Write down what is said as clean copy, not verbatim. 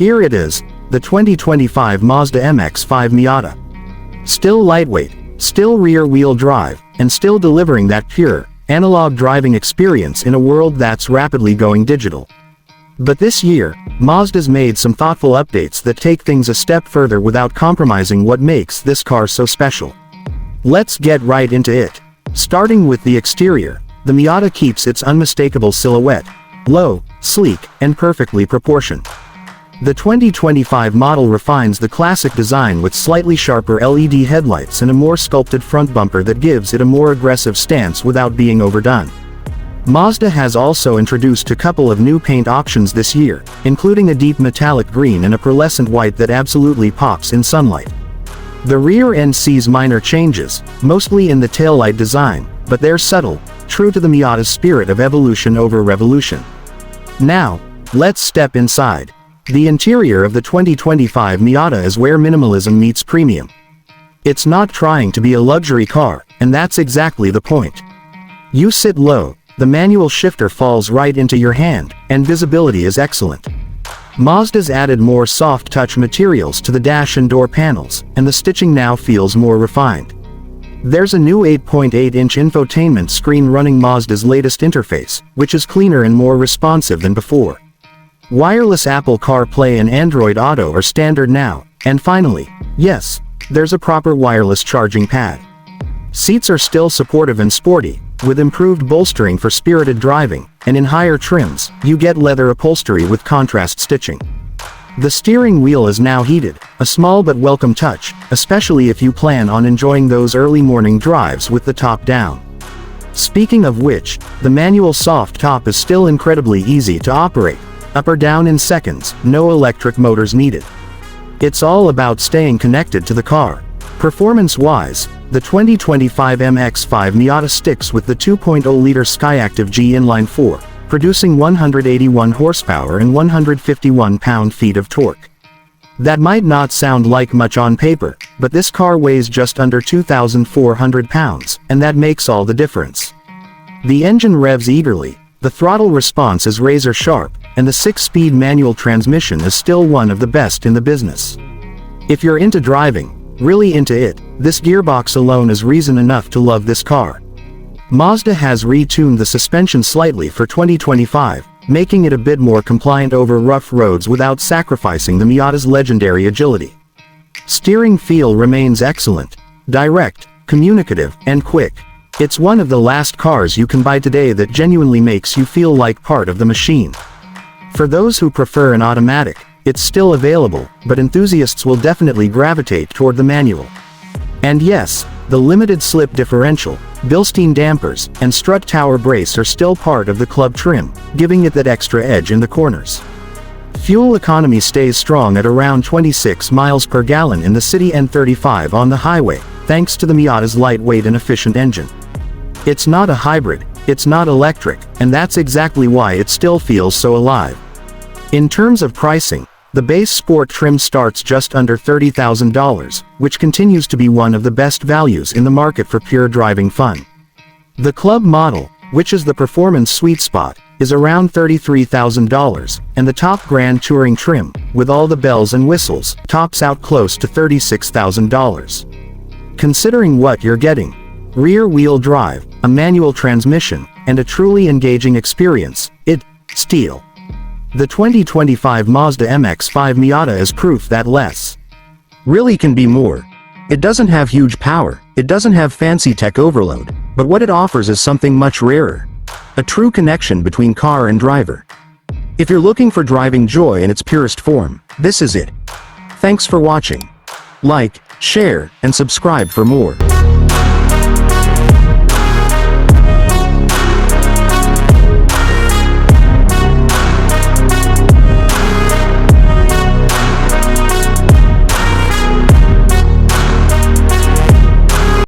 Here it is, the 2025 Mazda MX-5 Miata. Still lightweight, still rear-wheel drive, and still delivering that pure, analog driving experience in a world that's rapidly going digital. But this year, Mazda's made some thoughtful updates that take things a step further without compromising what makes this car so special. Let's get right into it. Starting with the exterior, the Miata keeps its unmistakable silhouette, low, sleek, and perfectly proportioned. The 2025 model refines the classic design with slightly sharper LED headlights and a more sculpted front bumper that gives it a more aggressive stance without being overdone. Mazda has also introduced a couple of new paint options this year, including a deep metallic green and a pearlescent white that absolutely pops in sunlight. The rear end sees minor changes, mostly in the taillight design, but they're subtle, true to the Miata's spirit of evolution over revolution. Now, let's step inside. The interior of the 2025 Miata is where minimalism meets premium. It's not trying to be a luxury car, and that's exactly the point. You sit low, the manual shifter falls right into your hand, and visibility is excellent. Mazda's added more soft-touch materials to the dash and door panels, and the stitching now feels more refined. There's a new 8.8-inch infotainment screen running Mazda's latest interface, which is cleaner and more responsive than before. Wireless Apple CarPlay and Android Auto are standard now, and finally, yes, there's a proper wireless charging pad. Seats are still supportive and sporty, with improved bolstering for spirited driving, and in higher trims, you get leather upholstery with contrast stitching. The steering wheel is now heated, a small but welcome touch, especially if you plan on enjoying those early morning drives with the top down. Speaking of which, the manual soft top is still incredibly easy to operate, up or down in seconds, no electric motors needed. It's all about staying connected to the car. Performance-wise, the 2025 MX-5 Miata sticks with the 2.0-liter Skyactiv G inline-4, producing 181 horsepower and 151 pound-feet of torque. That might not sound like much on paper, but this car weighs just under 2,400 pounds, and that makes all the difference. The engine revs eagerly, the throttle response is razor-sharp, and the 6-speed manual transmission is still one of the best in the business. If you're into driving, really into it, this gearbox alone is reason enough to love this car. Mazda has retuned the suspension slightly for 2025, making it a bit more compliant over rough roads without sacrificing the Miata's legendary agility. Steering feel remains excellent, direct, communicative, and quick. It's one of the last cars you can buy today that genuinely makes you feel like part of the machine. For those who prefer an automatic, it's still available, but enthusiasts will definitely gravitate toward the manual. And yes, the limited slip differential, Bilstein dampers, and strut tower brace are still part of the club trim, giving it that extra edge in the corners. Fuel economy stays strong at around 26 miles per gallon in the city and 35 on the highway, thanks to the Miata's lightweight and efficient engine. It's not a hybrid, it's not electric, and that's exactly why it still feels so alive. In terms of pricing, the base sport trim starts just under $30,000, which continues to be one of the best values in the market for pure driving fun. The club model, which is the performance sweet spot, is around $33,000, and the top Grand Touring trim, with all the bells and whistles, tops out close to $36,000. Considering what you're getting, rear-wheel drive, a manual transmission, and a truly engaging experience, it's steal. The 2025 Mazda MX-5 Miata is proof that less really can be more. It doesn't have huge power, it doesn't have fancy tech overload, but what it offers is something much rarer. A true connection between car and driver. If you're looking for driving joy in its purest form, this is it. Thanks for watching. Like, share, and subscribe for more.